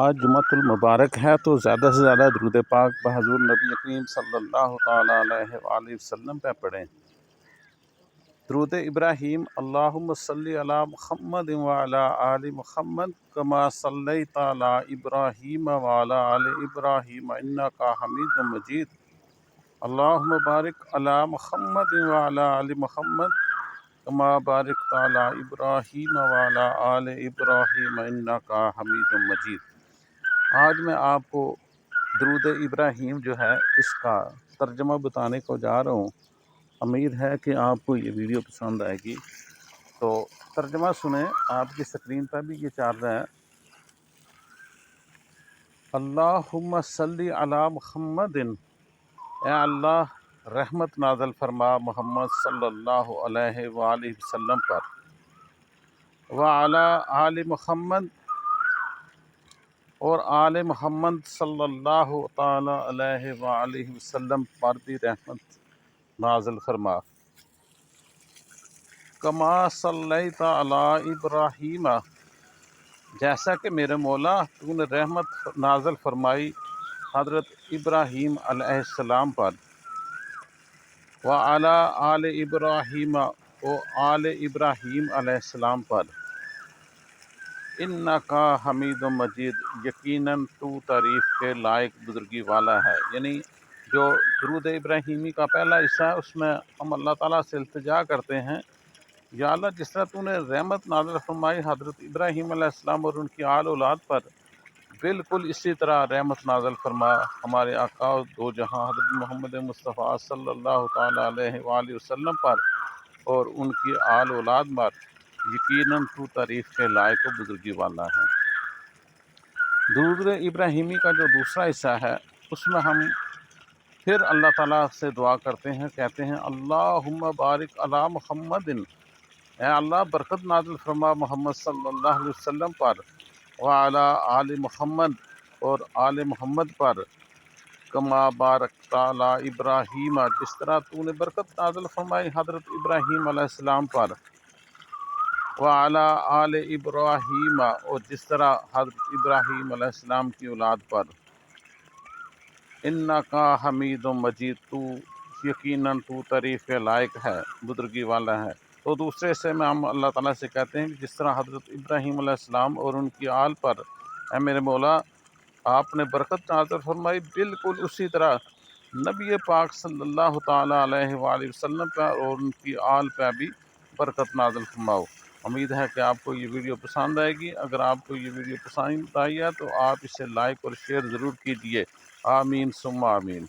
آج جمعۃ المبارک ہے تو زیادہ سے زیادہ درود پاک بحضور نبی کریم صلی اللہ تعالیٰ علیہ وآلہ وسلم پہ پڑھیں۔ درود ابراہیم: اللہم صلی علی محمد وعلی آل محمد کما صلیت علی ابراہیم وعلی آل ابراہیم انکا حمید مجید۔ اللہم بارک علی محمد وعلی آل محمد کما بارکت علی ابراہیم وعلی آل ابراہیم انکا حمید مجید۔ آج میں آپ کو درود ابراہیم جو ہے اس کا ترجمہ بتانے کو جا رہا ہوں۔ امید ہے کہ آپ کو یہ ویڈیو پسند آئے گی، تو ترجمہ سنیں۔ آپ کی سکرین پر بھی یہ چل رہا ہے۔ اللہم صلی علی محمد، اے اللہ رحمت نازل فرما محمد صلی اللہ علیہ وآلہ وسلم پر، وعلی آل محمد، اور آل محمد صلی اللہ تعالیٰ علیہ وآلہ وسلم پر بھی رحمت نازل فرما، کما صلیت علی ابراہیم، جیسا کہ میرے مولا تو نے رحمت نازل فرمائی حضرت ابراہیم علیہ السلام پر، وعلی آل ابراہیم، و آل ابراہیم علیہ السلام پر، انکا حمید مجید، یقیناً تو تعریف کے لائق بزرگی والا ہے۔ یعنی جو درود ابراہیمی کا پہلا حصہ ہے اس میں ہم اللہ تعالیٰ سے التجا کرتے ہیں، یا اللہ جس طرح تو نے رحمت نازل فرمائی حضرت ابراہیم علیہ السلام اور ان کی آل اولاد پر، بالکل اسی طرح رحمت نازل فرما ہمارے آقا دو جہاں حضرت محمد مصطفیٰ صلی اللہ تعالیٰ علیہ وآلہ وسلم پر اور ان کی آل اولاد پر، یقیناً تو تعریف کے لائق و بزرگی والا ہے۔ درود ابراہیمی کا جو دوسرا حصہ ہے اس میں ہم پھر اللہ تعالیٰ سے دعا کرتے ہیں، کہتے ہیں اللہم بارک علی محمد، اے اللہ برکت نازل فرما محمد صلی اللہ علیہ وسلم پر، وعلی آل محمد، اور آل محمد پر، کما بارکت علی ابراہیم، جس طرح تو نے برکت نازل فرمائی حضرت ابراہیم علیہ السلام پر، وعلی آل ابراہیم، اور جس طرح حضرت ابراہیم علیہ السلام کی اولاد پر، انکا حمید مجید، تو یقیناً تو تعریف کے لائق ہے، بزرگی والا ہے۔ تو دوسرے سے میں ہم اللہ تعالیٰ سے کہتے ہیں کہ جس طرح حضرت ابراہیم علیہ السلام اور ان کی آل پر اے میرے مولا آپ نے برکت نازل فرمائی، بالکل اسی طرح نبی پاک صلی اللہ تعالیٰ علیہ وآلہ وسلم پر اور ان کی آل پہ بھی برکت نازل فرماؤ۔ امید ہے کہ آپ کو یہ ویڈیو پسند آئے گی۔ اگر آپ کو یہ ویڈیو پسند آئی ہے تو آپ اسے لائک اور شیئر ضرور کیجیے۔ آمین ثم آمین۔